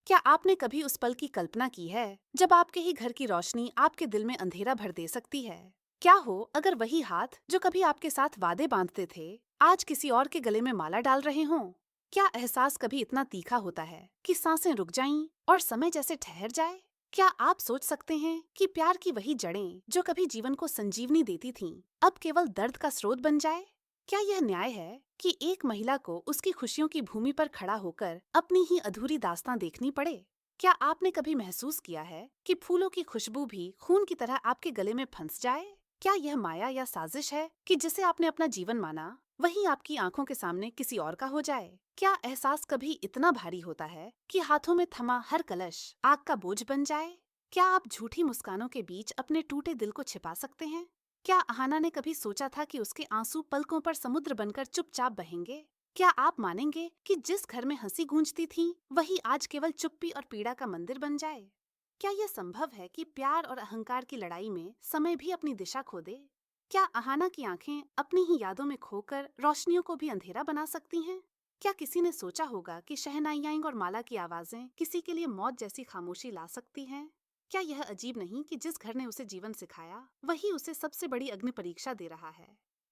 क्या आपने कभी उस पल की कल्पना की है जब आपके ही घर की रोशनी आपके दिल में अंधेरा भर दे सकती है? क्या हो अगर वही हाथ जो कभी आपके साथ वादे बांधते थे आज किसी और के गले में माला डाल रहे हों? क्या एहसास कभी इतना तीखा होता है कि सांसें रुक जाएं और समय जैसे ठहर जाए? क्या आप सोच सकते हैं कि प्यार की वही जड़ें जो कभी जीवन को संजीवनी देती थीं अब केवल दर्द का स्रोत बन जाए? क्या यह न्याय है कि एक महिला को उसकी खुशियों की भूमि पर खड़ा होकर अपनी ही अधूरी दास्तां देखनी पड़े? क्या आपने कभी महसूस किया है कि फूलों की खुशबू भी खून की तरह आपके गले में फंस जाए? क्या यह माया या साजिश है कि जिसे आपने अपना जीवन माना वही आपकी आंखों के सामने किसी और का हो जाए? क्या एहसास कभी इतना भारी होता है कि हाथों में थमा हर कलश आग का बोझ बन जाए? क्या आप झूठी मुस्कानों के बीच अपने टूटे दिल को छिपा सकते हैं? क्या अहाना ने कभी सोचा था कि उसके आंसू पलकों पर समुद्र बनकर चुपचाप बहेंगे? क्या आप मानेंगे कि जिस घर में हंसी गूंजती थी वही आज केवल चुप्पी और पीड़ा का मंदिर बन जाए? क्या यह संभव है कि प्यार और अहंकार की लड़ाई में समय भी अपनी दिशा खो दे? क्या अहाना की आंखें अपनी ही यादों में खोकर रोशनियों को भी अंधेरा बना सकती हैं? क्या किसी ने सोचा होगा कि शहनाइयाँ और माला की आवाजें किसी के लिए मौत जैसी खामोशी ला सकती हैं? क्या यह अजीब नहीं कि जिस घर ने उसे जीवन सिखाया वही उसे सबसे बड़ी अग्नि परीक्षा दे रहा है?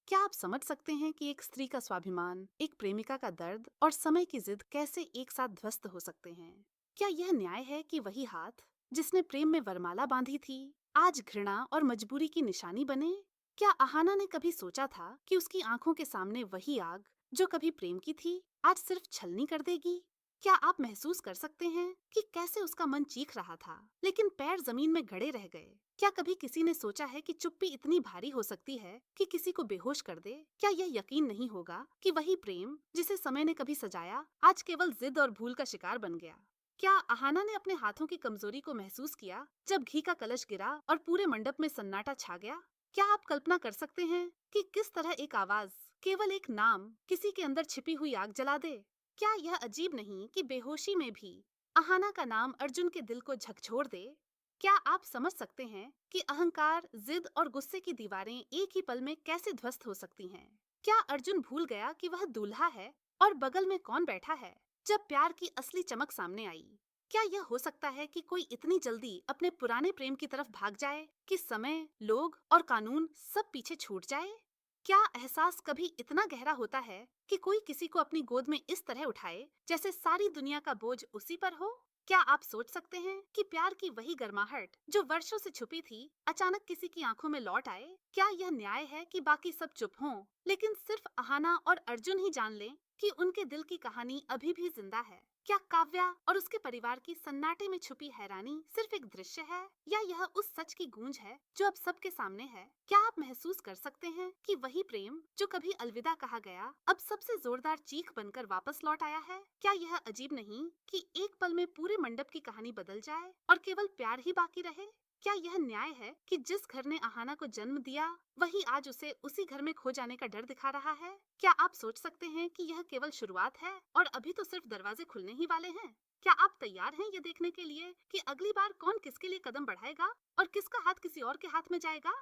क्या आप समझ सकते हैं कि एक स्त्री का स्वाभिमान, एक प्रेमिका का दर्द और समय की जिद कैसे एक साथ ध्वस्त हो सकते हैं? क्या यह न्याय है कि वही हाथ जिसने प्रेम में वरमाला बांधी थी आज घृणा और मजबूरी की निशानी बने? क्या अहाना ने कभी सोचा था कि उसकी आंखों के सामने वही आग जो कभी प्रेम की थी आज सिर्फ छलनी कर देगी? क्या आप महसूस कर सकते हैं कि कैसे उसका मन चीख रहा था लेकिन पैर जमीन में गड़े रह गए? क्या कभी किसी ने सोचा है कि चुप्पी इतनी भारी हो सकती है कि किसी को बेहोश कर दे? क्या यह यकीन नहीं होगा कि वही प्रेम जिसे समय ने कभी सजाया आज केवल जिद और भूल का शिकार बन गया? क्या अहाना ने अपने हाथों की कमजोरी को महसूस किया जब घी का कलश गिरा और पूरे मंडप में सन्नाटा छा गया? क्या आप कल्पना कर सकते हैं कि किस तरह एक आवाज, केवल एक नाम, किसी के अंदर छिपी हुई आग जला दे? क्या यह अजीब नहीं कि बेहोशी में भी अहाना का नाम अर्जुन के दिल को झकझोर दे? क्या आप समझ सकते हैं कि अहंकार, जिद और गुस्से की दीवारें एक ही पल में कैसे ध्वस्त हो सकती हैं? क्या अर्जुन भूल गया कि वह दूल्हा है और बगल में कौन बैठा है जब प्यार की असली चमक सामने आई? क्या यह हो सकता है कि कोई इतनी जल्दी अपने पुराने प्रेम की तरफ भाग जाए कि समय, लोग और कानून सब पीछे छूट जाए? क्या एहसास कभी इतना गहरा होता है कि कोई किसी को अपनी गोद में इस तरह उठाए जैसे सारी दुनिया का बोझ उसी पर हो? क्या आप सोच सकते हैं कि प्यार की वही गर्माहट जो वर्षों से छुपी थी अचानक किसी की आंखों में लौट आए? क्या यह न्याय है कि बाकी सब चुप हों लेकिन सिर्फ अहाना और अर्जुन ही जान लें कि उनके दिल की कहानी अभी भी जिंदा है? क्या काव्या और उसके परिवार की सन्नाटे में छुपी हैरानी सिर्फ एक दृश्य है या यह उस सच की गूंज है जो अब सबके सामने है? क्या आप महसूस कर सकते हैं कि वही प्रेम जो कभी अलविदा कहा गया अब सबसे जोरदार चीख बनकर वापस लौट आया है? क्या यह अजीब नहीं कि एक पल में पूरे मंडप की कहानी बदल जाए और केवल प्यार ही बाकी रहे? क्या यह न्याय है कि जिस घर ने अहाना को जन्म दिया वही आज उसे उसी घर में खो जाने का डर दिखा रहा है? क्या आप सोच सकते हैं कि यह केवल शुरुआत है और अभी तो सिर्फ दरवाजे खुलने ही वाले हैं? क्या आप तैयार हैं ये देखने के लिए कि अगली बार कौन किसके लिए कदम बढ़ाएगा और किसका हाथ किसी और के हाथ में जाएगा?